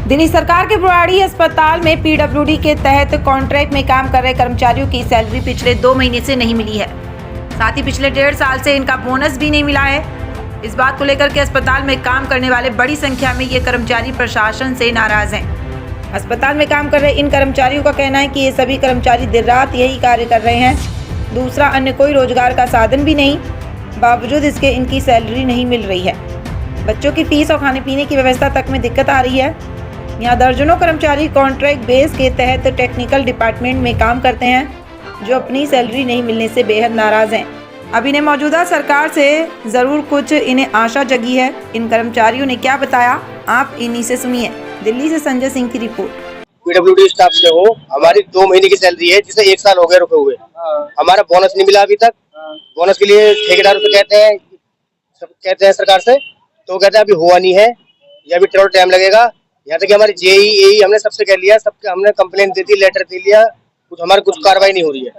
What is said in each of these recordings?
दिल्ली सरकार के बुराड़ी अस्पताल में पीडब्ल्यूडी के तहत कॉन्ट्रैक्ट में काम कर रहे कर्मचारियों की सैलरी पिछले 2 महीने से नहीं मिली है। साथ ही पिछले 1.5 साल से इनका बोनस भी नहीं मिला है। इस बात को लेकर के अस्पताल में काम करने वाले बड़ी संख्या में ये कर्मचारी प्रशासन से नाराज हैं। अस्पताल में काम कर रहे इन कर्मचारियों का कहना है कि ये सभी कर्मचारी दिन रात यही कार्य कर रहे हैं। दूसरा अन्य कोई रोजगार का साधन भी नहीं, बावजूद इसके इनकी सैलरी नहीं मिल रही है। बच्चों की फीस और खाने पीने की व्यवस्था तक में दिक्कत आ रही है। यहाँ दर्जनों कर्मचारी कॉन्ट्रैक्ट बेस के तहत टेक्निकल डिपार्टमेंट में काम करते हैं, जो अपनी सैलरी नहीं मिलने से बेहद नाराज हैं। अब इन्हें मौजूदा सरकार से ज़रूर कुछ इन्हें आशा जगी है। इन कर्मचारियों ने क्या बताया, आप इन्हीं से सुनिए। दिल्ली से संजय सिंह की रिपोर्ट। पीडब्ल्यूडी स्टाफ से हो, हमारी 2 महीने की सैलरी है, जिसे 1 साल हो गया रुके हुए। हमारा बोनस नहीं मिला अभी तक। बोनस के लिए ठेकेदार से कहते हैं सरकार से, तो कहते हैं अभी हुआ नहीं है, या अभी थोड़ा टाइम लगेगा। यहाँ तक कि हमारी जेई हमने सबसे कह लिया, सबके हमने कंप्लेंट दे दी, लेटर दे लिया, हमारी कुछ कार्रवाई नहीं हो रही है।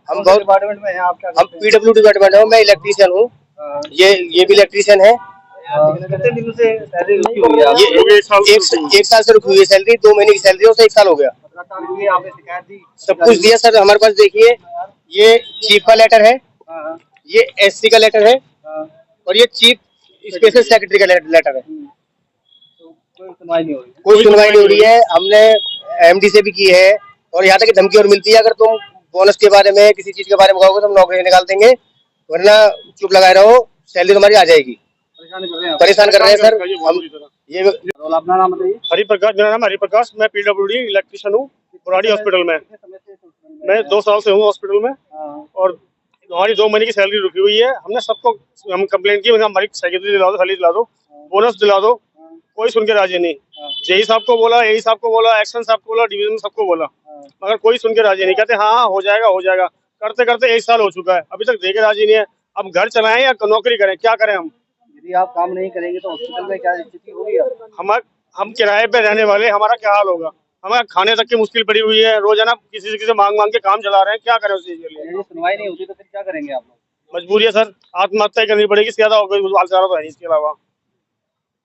हम बहुत डिपार्टमेंट में हैं, हम पीडब्ल्यूडी डिपार्टमेंट में, मैं इलेक्ट्रीशियन हूँ, ये भी इलेक्ट्रीशियन है। कितने दिनों से सैलरी रुकी हुई है? ये 1 साल से रुकी हुई है सैलरी। 2 महीने की सैलरी, उसे 1 साल हो गया। आपने शिकायत दी? सब कुछ दिया सर। हमारे पास देखिए, ये चीफ का लेटर है, ये एससी का लेटर है, और ये चीफ स्पेशल सेक्रेटरी का लेटर है। कोई सुनवाई नहीं हो रही? कोई सुनवाई नहीं हो रही है। हमने एमडी से भी की है, और यहाँ तक कि धमकी और मिलती है, अगर तुम बोनस के बारे में किसी चीज के बारे में कहोगे तो हम नौकरी निकाल देंगे, वरना चुप लगाए रहो, सैलरी तुम्हारी आ जाएगी। परेशान कर रहे हैं सर हम। ये अपना नाम बताइए। हरिप्रकाश, मेरा नाम हरिप्रकाश, मैं पीडब्ल्यूडी इलेक्ट्रीशियन हूँ बुराड़ी हॉस्पिटल में। मैं 2 साल से हूँ हॉस्पिटल में, और हमारी 2 महीने की सैलरी रुकी हुई है। हमने सबको हम कंप्लेंट की, हमारी सैलरी दिला दो, सैलरी दिला दो, बोनस दिला दो। कोई सुन के राजी नहीं। जेई साहब को बोला, एई साहब को बोला, एक्शन साहब को बोला, डिवीजन सबको बोला, मगर कोई सुन के राजी नहीं। कहते हाँ हो जाएगा हो जाएगा, करते करते 1 साल हो चुका है, अभी तक देके राजी नहीं है। अब घर चलाएं या नौकरी करें, क्या करें हम? यदि आप काम नहीं करेंगे तो हॉस्पिटल में क्या स्थिति होगी? हम किराए पे रहने वाले, हमारा क्या हाल होगा? हमारा खाने तक की मुश्किल पड़ी हुई है। रोजाना किसी से मांग के काम चला रहे हैं, क्या करें उस चीज के लिए? यदि सुनवाई नहीं होती तो फिर क्या करेंगे आप लोग? मजबूरी है सर, आत्महत्या करनी पड़ेगी, ज्यादा होगा तो है इसके अलावा।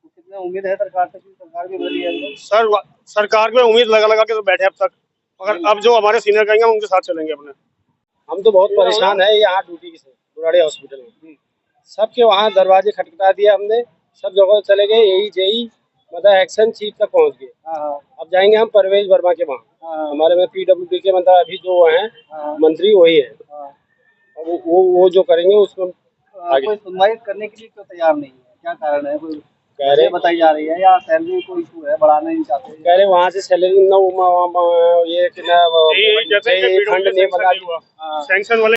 कितना उम्मीद है सरकार से? सरकार भी बदली है सर, सरकार में उम्मीद लगा के तो बैठे अब तक, मगर अब जो हमारे सीनियर कहेंगे हम उनके साथ चलेंगे अपने। हम तो बहुत परेशान है यहाँ ड्यूटी से, बुराड़ी हॉस्पिटल में। सबके वहाँ दरवाजे खटखटा दिया हमने, सब जगह चले गए, यही जेई मतलब एक्शन चीफ तक पहुँच गए। अब जाएंगे हम परवेज वर्मा के वहाँ, हमारे में पीडब्ल्यूडी के मतलब अभी जो हैं मंत्री वही है। वो जो करेंगे उसमें कोई सुनवाई करने के लिए क्यों तैयार नहीं है? क्या कारण है? कोई कह रहे बताई जा रही है या सैलरी कोई इशू है, बढ़ाना नहीं चाहते? कह रहे वहाँ से सैलरी ये फंड नहीं बना, सैंक्शन वाले